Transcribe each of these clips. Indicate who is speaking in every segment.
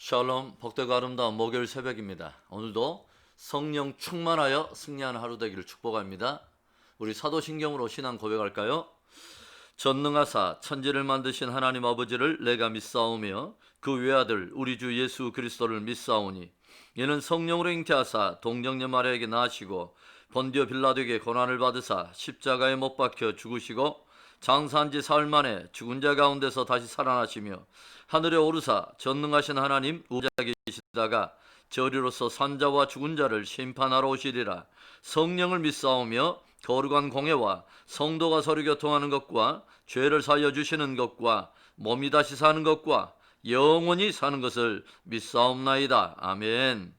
Speaker 1: 샬롬, 복되고 아름다운 목요일 새벽입니다. 오늘도 성령 충만하여 승리하는 하루 되기를 축복합니다. 우리 사도신경으로 신앙 고백할까요? 전능하사 천지를 만드신 하나님 아버지를 내가 믿사오며 그 외아들 우리 주 예수 그리스도를 믿사오니 이는 성령으로 잉태하사 동정녀 마리아에게 낳으시고 본디오 빌라도에게 고난을 받으사 십자가에 못 박혀 죽으시고 장사한 지 사흘 만에 죽은 자 가운데서 다시 살아나시며 하늘에 오르사 전능하신 하나님 우자에 계시다가 저리로서 산자와 죽은 자를 심판하러 오시리라. 성령을 믿사오며 거룩한 공예와 성도가 서로 교통하는 것과 죄를 사하여 주시는 것과 몸이 다시 사는 것과 영원히 사는 것을 믿사옵나이다. 아멘.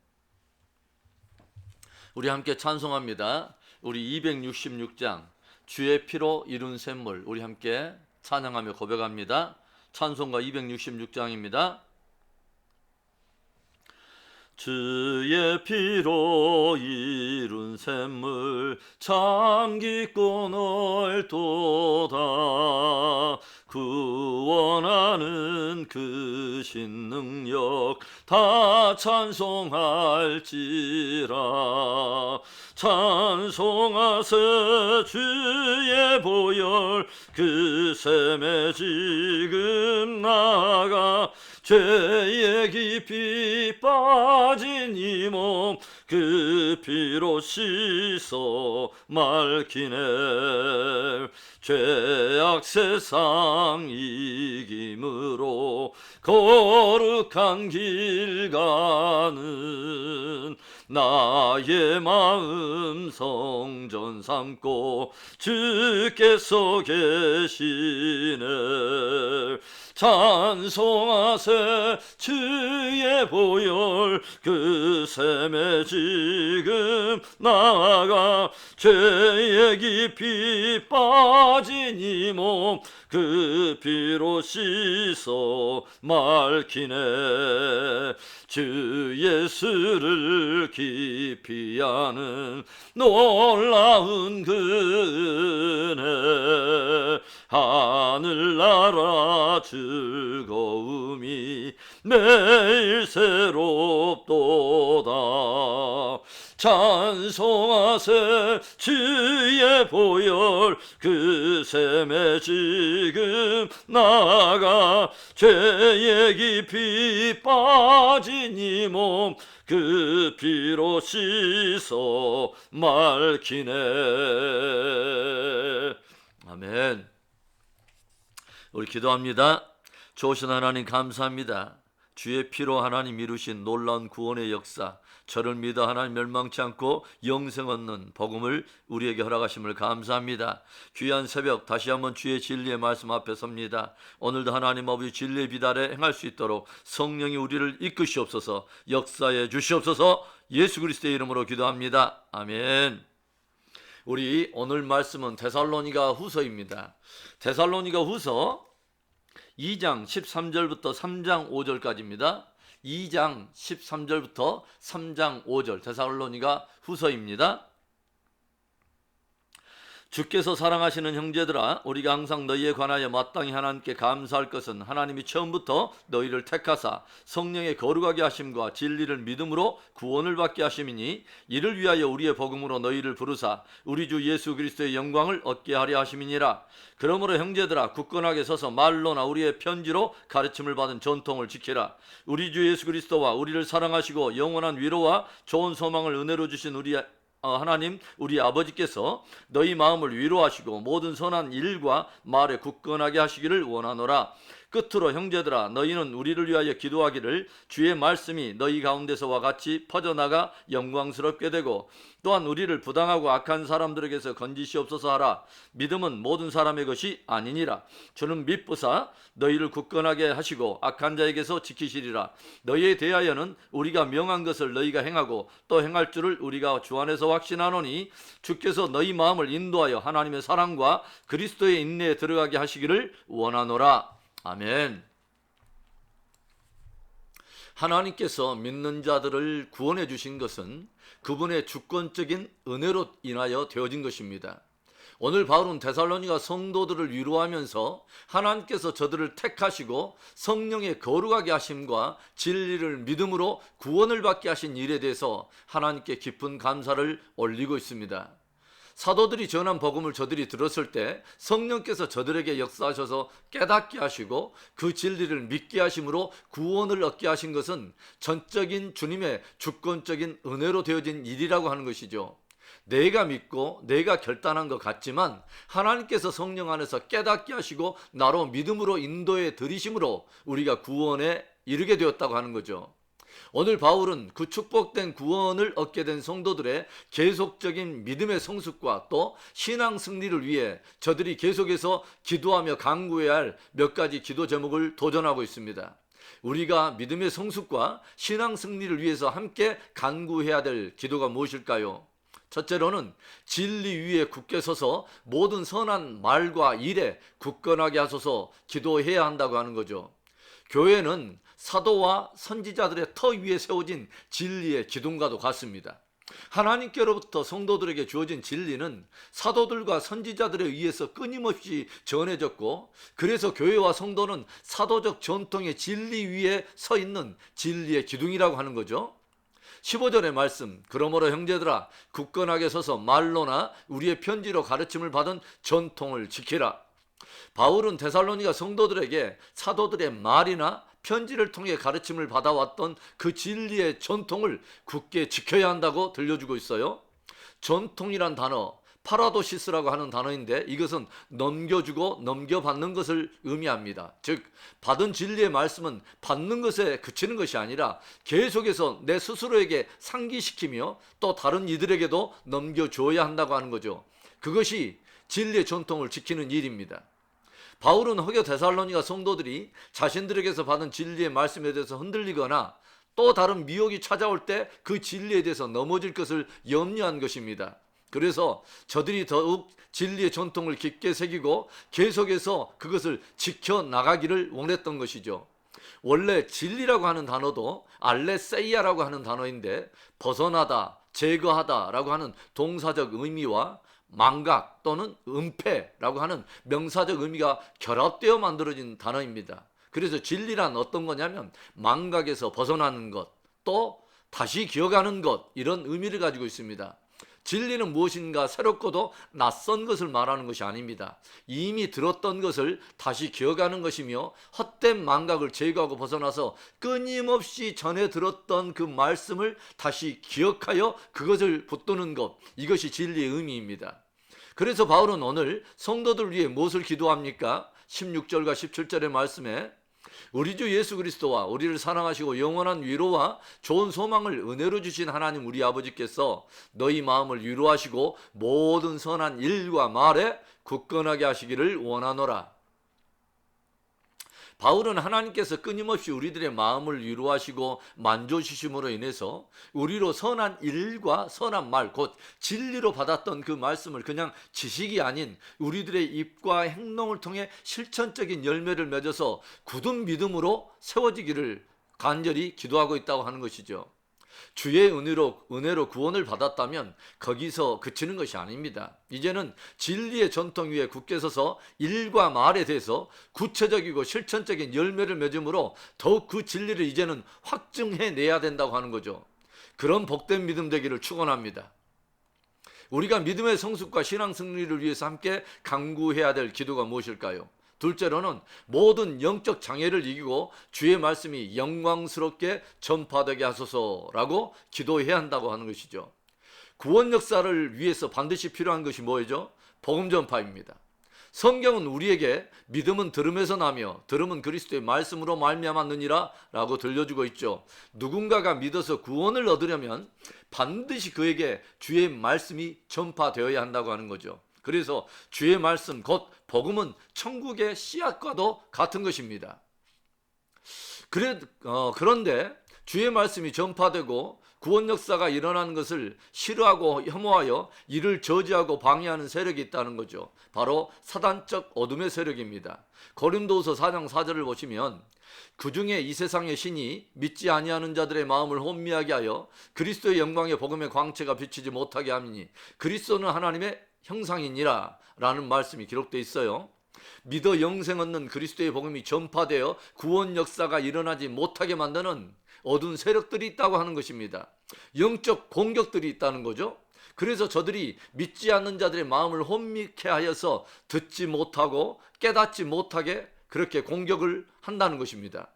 Speaker 1: 우리 함께 찬송합니다. 우리 266장 주의 피로 이룬 샘물, 우리 함께 찬양하며 고백합니다. 찬송가 266장입니다. 주의 피로 이룬 샘물 참 깊고 넓도다. 구원하는 그 신능력 다 찬송할지라. 찬송하세 주의 보혈 그 샘에 지금 나가 죄에 깊이 빠진 이 몸 그 피로 씻어 맑히네. 죄악 세상 이김으로 거룩한 길 가는 나의 마음 성전 삼고 주께서 계시네. 찬송하세 주의 보혈 그 샘에 지금 나가 죄에 깊이 빠진 이 몸 그 피로 씻어 맑히네. 주 예수를 깊이 아는 놀라운 그 은혜 하늘나라 즐거움이 매일 새롭도다. 찬송하세 주의 보혈 그 샘에 지금 나가 죄에 깊이 빠진 이 몸 그 피로 씻어 맑히네. 아멘. 우리 기도합니다. 좋으신 하나님 감사합니다. 주의 피로 하나님 이루신 놀라운 구원의 역사, 저를 믿어 하나님 멸망치 않고 영생 얻는 복음을 우리에게 허락하심을 감사합니다. 귀한 새벽 다시 한번 주의 진리의 말씀 앞에 섭니다. 오늘도 하나님 아버지 진리의 비달에 행할 수 있도록 성령이 우리를 이끄시옵소서, 역사해 주시옵소서. 예수 그리스도의 이름으로 기도합니다. 아멘. 우리 오늘 말씀은 데살로니가 후서입니다. 데살로니가 후서 2장 13절부터 3장 5절까지입니다. 2장 13절부터 3장 5절 데살로니가 후서입니다. 주께서 사랑하시는 형제들아, 우리가 항상 너희에 관하여 마땅히 하나님께 감사할 것은 하나님이 처음부터 너희를 택하사 성령의 거룩하게 하심과 진리를 믿음으로 구원을 받게 하심이니, 이를 위하여 우리의 복음으로 너희를 부르사 우리 주 예수 그리스도의 영광을 얻게 하려 하심이니라. 그러므로 형제들아, 굳건하게 서서 말로나 우리의 편지로 가르침을 받은 전통을 지키라. 우리 주 예수 그리스도와 우리를 사랑하시고 영원한 위로와 좋은 소망을 은혜로 주신 하나님 우리 아버지께서 너희 마음을 위로하시고 모든 선한 일과 말에 굳건하게 하시기를 원하노라. 끝으로 형제들아, 너희는 우리를 위하여 기도하기를 주의 말씀이 너희 가운데서와 같이 퍼져나가 영광스럽게 되고, 또한 우리를 부당하고 악한 사람들에게서 건지시옵소서 하라. 믿음은 모든 사람의 것이 아니니라. 주는 믿부사 너희를 굳건하게 하시고 악한 자에게서 지키시리라. 너희에 대하여는 우리가 명한 것을 너희가 행하고 또 행할 줄을 우리가 주 안에서 확신하노니, 주께서 너희 마음을 인도하여 하나님의 사랑과 그리스도의 인내에 들어가게 하시기를 원하노라. 아멘. 하나님께서 믿는 자들을 구원해 주신 것은 그분의 주권적인 은혜로 인하여 되어진 것입니다. 오늘 바울은 데살로니가 성도들을 위로하면서 하나님께서 저들을 택하시고 성령의 거룩하게 하심과 진리를 믿음으로 구원을 받게 하신 일에 대해서 하나님께 깊은 감사를 올리고 있습니다. 사도들이 전한 복음을 저들이 들었을 때 성령께서 저들에게 역사하셔서 깨닫게 하시고 그 진리를 믿게 하심으로 구원을 얻게 하신 것은 전적인 주님의 주권적인 은혜로 되어진 일이라고 하는 것이죠. 내가 믿고 내가 결단한 것 같지만 하나님께서 성령 안에서 깨닫게 하시고 나로 믿음으로 인도해 들이심으로 우리가 구원에 이르게 되었다고 하는 거죠. 오늘 바울은 그 축복된 구원을 얻게 된 성도들의 계속적인 믿음의 성숙과 또 신앙 승리를 위해 저들이 계속해서 기도하며 간구해야 할 몇 가지 기도 제목을 도전하고 있습니다. 우리가 믿음의 성숙과 신앙 승리를 위해서 함께 간구해야 될 기도가 무엇일까요? 첫째로는 진리 위에 굳게 서서 모든 선한 말과 일에 굳건하게 하소서 기도해야 한다고 하는 거죠. 교회는 사도와 선지자들의 터 위에 세워진 진리의 기둥과도 같습니다. 하나님께로부터 성도들에게 주어진 진리는 사도들과 선지자들에 의해서 끊임없이 전해졌고, 그래서 교회와 성도는 사도적 전통의 진리 위에 서 있는 진리의 기둥이라고 하는 거죠. 15절의 말씀, 그러므로 형제들아 굳건하게 서서 말로나 우리의 편지로 가르침을 받은 전통을 지키라. 바울은 데살로니가 성도들에게 사도들의 말이나 편지를 통해 가르침을 받아왔던 그 진리의 전통을 굳게 지켜야 한다고 들려주고 있어요. 전통이란 단어, 파라도시스라고 하는 단어인데 이것은 넘겨주고 넘겨받는 것을 의미합니다. 즉 받은 진리의 말씀은 받는 것에 그치는 것이 아니라 계속해서 내 스스로에게 상기시키며 또 다른 이들에게도 넘겨줘야 한다고 하는 거죠. 그것이 진리의 전통을 지키는 일입니다. 바울은 혹여 데살로니가 성도들이 자신들에게서 받은 진리의 말씀에 대해서 흔들리거나 또 다른 미혹이 찾아올 때 그 진리에 대해서 넘어질 것을 염려한 것입니다. 그래서 저들이 더욱 진리의 전통을 깊게 새기고 계속해서 그것을 지켜나가기를 원했던 것이죠. 원래 진리라고 하는 단어도 알레세이아라고 하는 단어인데 벗어나다, 제거하다라고 하는 동사적 의미와 망각 또는 은폐라고 하는 명사적 의미가 결합되어 만들어진 단어입니다. 그래서 진리란 어떤 거냐면 망각에서 벗어나는 것, 또 다시 기억하는 것, 이런 의미를 가지고 있습니다. 진리는 무엇인가 새롭고도 낯선 것을 말하는 것이 아닙니다. 이미 들었던 것을 다시 기억하는 것이며 헛된 망각을 제거하고 벗어나서 끊임없이 전에 들었던 그 말씀을 다시 기억하여 그것을 붙드는 것, 이것이 진리의 의미입니다. 그래서 바울은 오늘 성도들 위해 무엇을 기도합니까? 16절과 17절의 말씀에 우리 주 예수 그리스도와 우리를 사랑하시고 영원한 위로와 좋은 소망을 은혜로 주신 하나님 우리 아버지께서 너희 마음을 위로하시고 모든 선한 일과 말에 굳건하게 하시기를 원하노라. 바울은 하나님께서 끊임없이 우리들의 마음을 위로하시고 만져주심으로 인해서 우리로 선한 일과 선한 말, 곧 진리로 받았던 그 말씀을 그냥 지식이 아닌 우리들의 입과 행동을 통해 실천적인 열매를 맺어서 굳은 믿음으로 세워지기를 간절히 기도하고 있다고 하는 것이죠. 주의 은혜로 구원을 받았다면 거기서 그치는 것이 아닙니다. 이제는 진리의 전통 위에 굳게 서서 일과 말에 대해서 구체적이고 실천적인 열매를 맺음으로 더욱 그 진리를 이제는 확증해내야 된다고 하는 거죠. 그런 복된 믿음 되기를 축원합니다. 우리가 믿음의 성숙과 신앙 승리를 위해서 함께 간구해야 될 기도가 무엇일까요? 둘째로는 모든 영적 장애를 이기고 주의 말씀이 영광스럽게 전파되게 하소서라고 기도해야 한다고 하는 것이죠. 구원 역사를 위해서 반드시 필요한 것이 뭐죠? 복음 전파입니다. 성경은 우리에게 믿음은 들음에서 나며 들음은 그리스도의 말씀으로 말미암았느니라 라고 들려주고 있죠. 누군가가 믿어서 구원을 얻으려면 반드시 그에게 주의 말씀이 전파되어야 한다고 하는 거죠. 그래서 주의 말씀 곧 복음은 천국의 씨앗과도 같은 것입니다. 그런데 주의 말씀이 전파되고 구원 역사가 일어나는 것을 싫어하고 혐오하여 이를 저지하고 방해하는 세력이 있다는 거죠. 바로 사단적 어둠의 세력입니다. 고린도후서 4장 4절을 보시면 그 중에 이 세상의 신이 믿지 아니하는 자들의 마음을 혼미하게 하여 그리스도의 영광의 복음의 광채가 비치지 못하게 하니 그리스도는 하나님의 형상이니라 라는 말씀이 기록되어 있어요. 믿어 영생 얻는 그리스도의 복음이 전파되어 구원 역사가 일어나지 못하게 만드는 어두운 세력들이 있다고 하는 것입니다. 영적 공격들이 있다는 거죠. 그래서 저들이 믿지 않는 자들의 마음을 혼미케 하여서 듣지 못하고 깨닫지 못하게 그렇게 공격을 한다는 것입니다.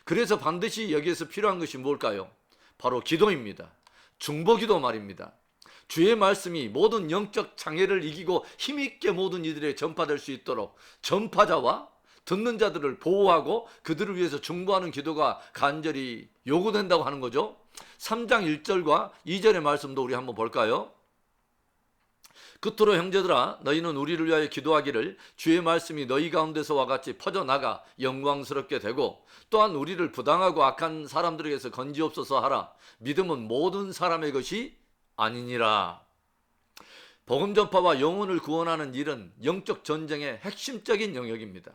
Speaker 1: 그래서 반드시 여기에서 필요한 것이 뭘까요? 바로 기도입니다. 중보기도 말입니다. 주의 말씀이 모든 영적 장애를 이기고 힘있게 모든 이들에게 전파될 수 있도록 전파자와 듣는 자들을 보호하고 그들을 위해서 중보하는 기도가 간절히 요구된다고 하는 거죠. 3장 1절과 2절의 말씀도 우리 한번 볼까요? 끝으로 형제들아 너희는 우리를 위하여 기도하기를 주의 말씀이 너희 가운데서와 같이 퍼져나가 영광스럽게 되고 또한 우리를 부당하고 악한 사람들에게서 건지옵소서 하라. 믿음은 모든 사람의 것이 아니니라. 복음 전파와 영혼을 구원하는 일은 영적 전쟁의 핵심적인 영역입니다.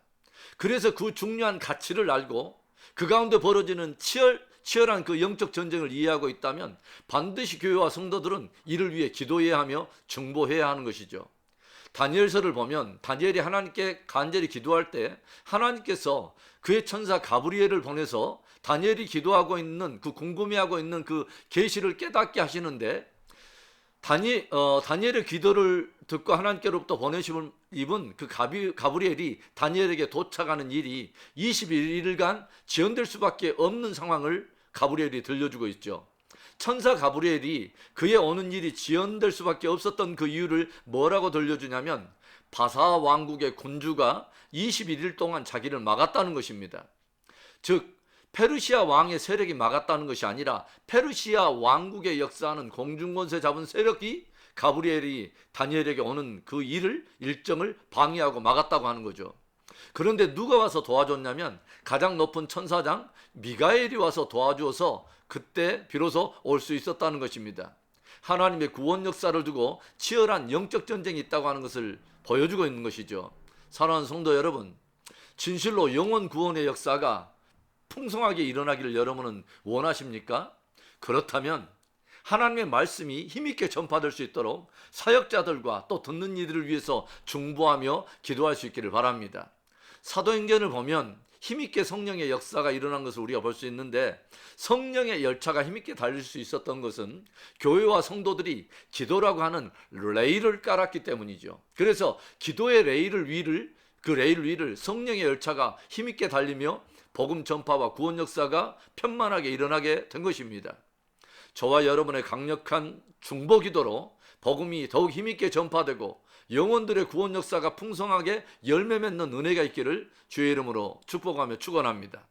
Speaker 1: 그래서 그 중요한 가치를 알고 그 가운데 벌어지는 치열한 그 영적 전쟁을 이해하고 있다면 반드시 교회와 성도들은 이를 위해 기도해야 하며 중보해야 하는 것이죠. 다니엘서를 보면 다니엘이 하나님께 간절히 기도할 때 하나님께서 그의 천사 가브리엘을 보내서 다니엘이 기도하고 있는 그 궁금해하고 있는 그 계시를 깨닫게 하시는데 다니엘의 기도를 듣고 하나님께로부터 보내심을 입은 그 가브리엘이 다니엘에게 도착하는 일이 21일간 지연될 수밖에 없는 상황을 가브리엘이 들려주고 있죠. 천사 가브리엘이 그의 오는 일이 지연될 수밖에 없었던 그 이유를 뭐라고 들려주냐면 바사 왕국의 군주가 21일 동안 자기를 막았다는 것입니다. 즉 페르시아 왕의 세력이 막았다는 것이 아니라 페르시아 왕국의 역사하는 공중권세 잡은 세력이 가브리엘이 다니엘에게 오는 그 일정을 방해하고 막았다고 하는 거죠. 그런데 누가 와서 도와줬냐면 가장 높은 천사장 미가엘이 와서 도와주어서 그때 비로소 올 수 있었다는 것입니다. 하나님의 구원 역사를 두고 치열한 영적 전쟁이 있다고 하는 것을 보여주고 있는 것이죠. 사랑하는 성도 여러분, 진실로 영혼 구원의 역사가 풍성하게 일어나기를 여러분은 원하십니까? 그렇다면 하나님의 말씀이 힘있게 전파될 수 있도록 사역자들과 또 듣는 이들을 위해서 중보하며 기도할 수 있기를 바랍니다. 사도행전을 보면 힘있게 성령의 역사가 일어난 것을 우리가 볼 수 있는데 성령의 열차가 힘있게 달릴 수 있었던 것은 교회와 성도들이 기도라고 하는 레일을 깔았기 때문이죠. 그래서 기도의 레일 위를 성령의 열차가 힘있게 달리며 복음 전파와 구원 역사가 편만하게 일어나게 된 것입니다. 저와 여러분의 강력한 중보 기도로 복음이 더욱 힘있게 전파되고 영혼들의 구원 역사가 풍성하게 열매 맺는 은혜가 있기를 주의 이름으로 축복하며 축원합니다.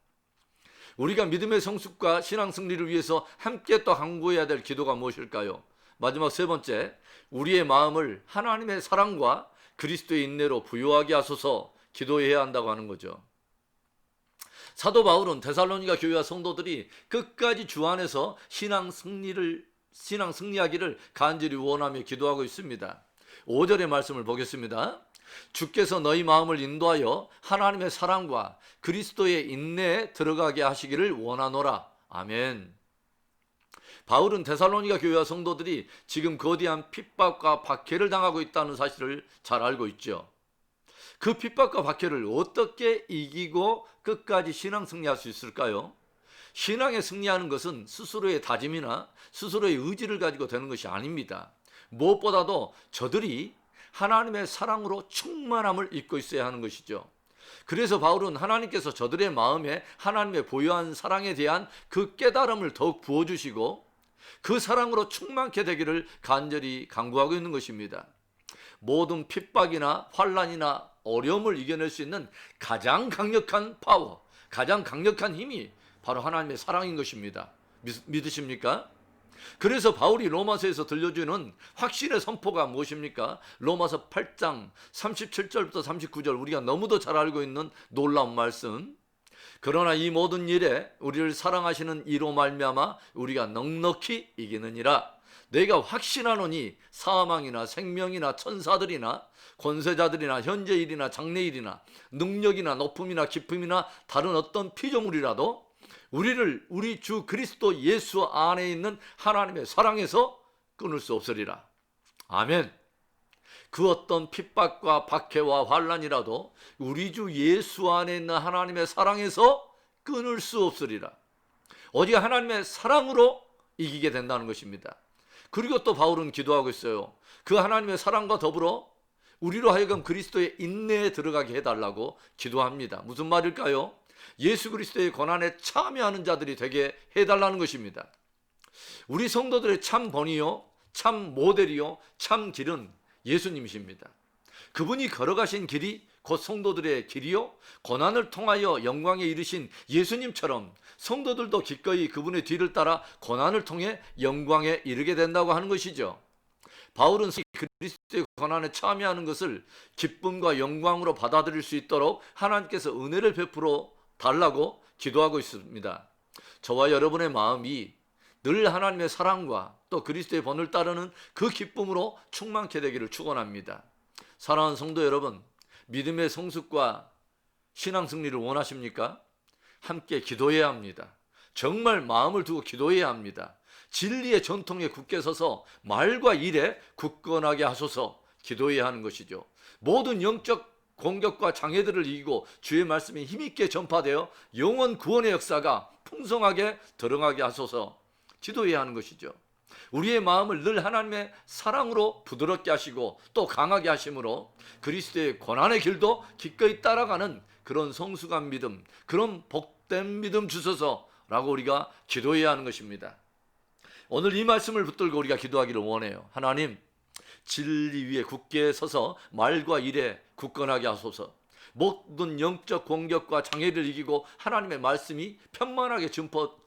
Speaker 1: 우리가 믿음의 성숙과 신앙 승리를 위해서 함께 또 강구해야 될 기도가 무엇일까요? 마지막 세 번째, 우리의 마음을 하나님의 사랑과 그리스도의 인내로 부유하게 하소서 기도해야 한다고 하는 거죠. 사도 바울은 데살로니가 교회와 성도들이 끝까지 주 안에서 신앙 승리하기를 간절히 원하며 기도하고 있습니다. 5절의 말씀을 보겠습니다. 주께서 너희 마음을 인도하여 하나님의 사랑과 그리스도의 인내에 들어가게 하시기를 원하노라. 아멘. 바울은 데살로니가 교회와 성도들이 지금 거대한 핍박과 박해를 당하고 있다는 사실을 잘 알고 있죠. 그 핍박과 박해를 어떻게 이기고 끝까지 신앙 승리할 수 있을까요? 신앙에 승리하는 것은 스스로의 다짐이나 스스로의 의지를 가지고 되는 것이 아닙니다. 무엇보다도 저들이 하나님의 사랑으로 충만함을 잊고 있어야 하는 것이죠. 그래서 바울은 하나님께서 저들의 마음에 하나님의 보유한 사랑에 대한 그 깨달음을 더욱 부어주시고 그 사랑으로 충만케 되기를 간절히 간구하고 있는 것입니다. 모든 핍박이나 환난이나 어려움을 이겨낼 수 있는 가장 강력한 파워, 가장 강력한 힘이 바로 하나님의 사랑인 것입니다. 믿으십니까? 그래서 바울이 로마서에서 들려주는 확신의 선포가 무엇입니까? 로마서 8장 37절부터 39절 우리가 너무도 잘 알고 있는 놀라운 말씀. 그러나 이 모든 일에 우리를 사랑하시는 이로 말미암아 우리가 넉넉히 이기느니라. 내가 확신하노니 사망이나 생명이나 천사들이나 권세자들이나 현재일이나 장래일이나 능력이나 높음이나 깊음이나 다른 어떤 피조물이라도 우리를 우리 주 그리스도 예수 안에 있는 하나님의 사랑에서 끊을 수 없으리라. 아멘. 그 어떤 핍박과 박해와 환난이라도 우리 주 예수 안에 있는 하나님의 사랑에서 끊을 수 없으리라. 오직 하나님의 사랑으로 이기게 된다는 것입니다. 그리고 또 바울은 기도하고 있어요. 그 하나님의 사랑과 더불어 우리로 하여금 그리스도의 인내에 들어가게 해달라고 기도합니다. 무슨 말일까요? 예수 그리스도의 고난에 참여하는 자들이 되게 해달라는 것입니다. 우리 성도들의 참 본이요, 참 모델이요, 참 길은 예수님이십니다. 그분이 걸어가신 길이 곧 성도들의 길이요, 고난을 통하여 영광에 이르신 예수님처럼 성도들도 기꺼이 그분의 뒤를 따라 고난을 통해 영광에 이르게 된다고 하는 것이죠. 바울은 그리스도의 고난에 참여하는 것을 기쁨과 영광으로 받아들일 수 있도록 하나님께서 은혜를 베풀어 달라고 기도하고 있습니다. 저와 여러분의 마음이 늘 하나님의 사랑과 또 그리스도의 본을 따르는 그 기쁨으로 충만케 되기를 축원합니다. 사랑하는 성도 여러분, 믿음의 성숙과 신앙 승리를 원하십니까? 함께 기도해야 합니다. 정말 마음을 두고 기도해야 합니다. 진리의 전통에 굳게 서서 말과 일에 굳건하게 하소서 기도해야 하는 것이죠. 모든 영적 공격과 장애들을 이기고 주의 말씀이 힘있게 전파되어 영원 구원의 역사가 풍성하게 드러나게 하소서 기도해야 하는 것이죠. 우리의 마음을 늘 하나님의 사랑으로 부드럽게 하시고 또 강하게 하심으로 그리스도의 고난의 길도 기꺼이 따라가는 그런 성숙한 믿음, 그런 복된 믿음 주소서라고 우리가 기도해야 하는 것입니다. 오늘 이 말씀을 붙들고 우리가 기도하기를 원해요. 하나님, 진리 위에 굳게 서서 말과 일에 굳건하게 하소서. 모든 영적 공격과 장애를 이기고 하나님의 말씀이 편만하게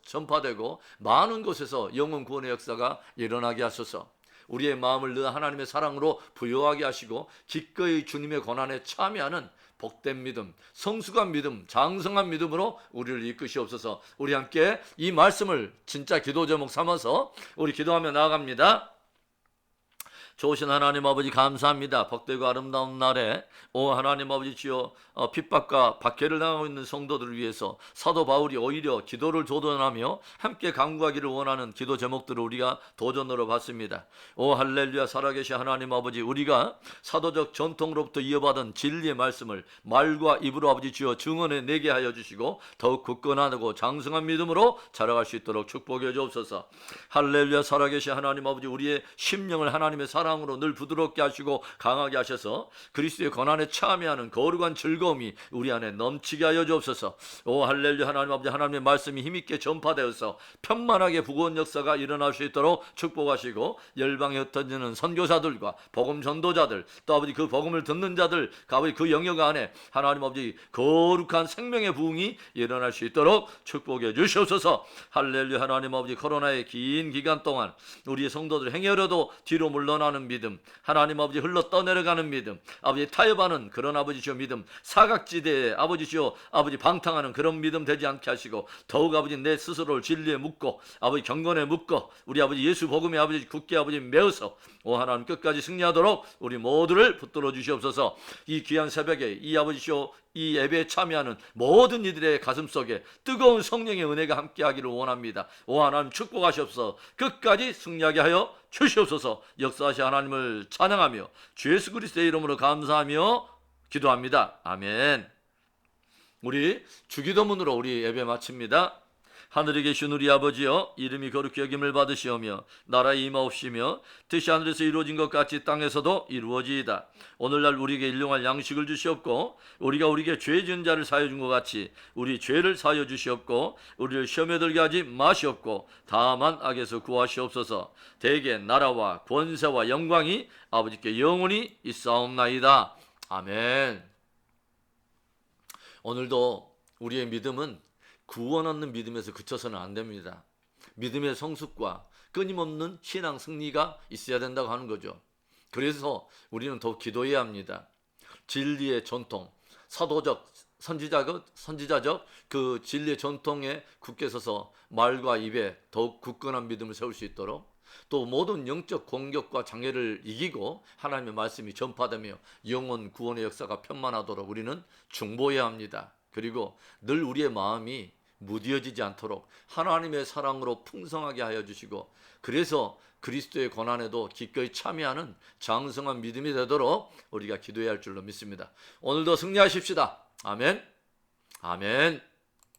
Speaker 1: 전파되고 많은 곳에서 영혼 구원의 역사가 일어나게 하소서. 우리의 마음을 늘 하나님의 사랑으로 부여하게 하시고 기꺼이 주님의 고난에 참여하는 복된 믿음, 성숙한 믿음, 장성한 믿음으로 우리를 이끄시옵소서. 우리 함께 이 말씀을 진짜 기도 제목 삼아서 우리 기도하며 나아갑니다. 좋으신 하나님 아버지 감사합니다. 복되고 아름다운 날에 오 하나님 아버지 주여 핍박과 박해를 당하고 있는 성도들을 위해서 사도 바울이 오히려 기도를 도전하며 함께 강구하기를 원하는 기도 제목들을 우리가 도전으로 봤습니다. 오 할렐루야. 살아계신 하나님 아버지, 우리가 사도적 전통으로부터 이어받은 진리의 말씀을 말과 입으로 아버지 주여 증언해 내게 하여 주시고 더욱 굳건하고 장성한 믿음으로 자라갈 수 있도록 축복해 주옵소서. 할렐루야. 살아계신 하나님 아버지, 우리의 심령을 하나님의 사랑으로 늘 부드럽게 하시고 강하게 하셔서 그리스도의 고난에 참여하는 거룩한 즐거움이 우리 안에 넘치게 하여 주옵소서. 오 할렐루야. 하나님 아버지, 하나님의 말씀이 힘있게 전파되어서 편만하게 구원 역사가 일어날 수 있도록 축복하시고 열방에 흩어지는 선교사들과 복음 전도자들 또 아버지 그 복음을 듣는 자들 아버지 그 영역 안에 하나님 아버지 거룩한 생명의 부흥이 일어날 수 있도록 축복해 주시옵소서. 할렐루야. 하나님 아버지, 코로나의 긴 기간 동안 우리의 성도들 행여라도 뒤로 물러나는 믿음, 하나님 아버지 흘러 떠내려가는 믿음, 아버지 타협하는 그런 아버지 주여 믿음, 사각지대에 아버지 주여 아버지 방탕하는 그런 믿음 되지 않게 하시고 더욱 아버지 내 스스로를 진리에 묶고 아버지 경건에 묶고 우리 아버지 예수 복음에 아버지 굳게 아버지 메어서 오 하나님 끝까지 승리하도록 우리 모두를 붙들어 주시옵소서. 이 귀한 새벽에 이 아버지 주여 이 예배에 참여하는 모든 이들의 가슴 속에 뜨거운 성령의 은혜가 함께하기를 원합니다. 오 하나님 축복하시옵소서. 끝까지 승리하게 하여 주시옵소서. 역사하신 하나님을 찬양하며 주 예수 그리스도의 이름으로 감사하며 기도합니다. 아멘. 우리 주기도문으로 우리 예배 마칩니다. 하늘에 계신 우리 아버지여, 이름이 거룩히 여김을 받으시오며 나라에 임하옵시며 뜻이 하늘에서 이루어진 것 같이 땅에서도 이루어지이다. 오늘날 우리에게 일용할 양식을 주시옵고 우리가 우리에게 죄 지은 자를 사하여 준 것 같이 우리 죄를 사하여 주시옵고 우리를 시험에 들게 하지 마시옵고 다만 악에서 구하시옵소서. 대개 나라와 권세와 영광이 아버지께 영원히 있사옵나이다. 아멘. 오늘도 우리의 믿음은 구원 얻는 믿음에서 그쳐서는 안 됩니다. 믿음의 성숙과 끊임없는 신앙 승리가 있어야 된다고 하는 거죠. 그래서 우리는 더욱 기도해야 합니다. 진리의 전통, 사도적, 선지자적 그 진리의 전통에 굳게 서서 말과 입에 더욱 굳건한 믿음을 세울 수 있도록 또 모든 영적 공격과 장애를 이기고 하나님의 말씀이 전파되며 영혼 구원의 역사가 편만하도록 우리는 중보해야 합니다. 그리고 늘 우리의 마음이 무뎌지지 않도록 하나님의 사랑으로 풍성하게 하여 주시고, 그래서 그리스도의 고난에도 기꺼이 참여하는 장성한 믿음이 되도록 우리가 기도해야 할 줄로 믿습니다. 오늘도 승리하십시다. 아멘. 아멘.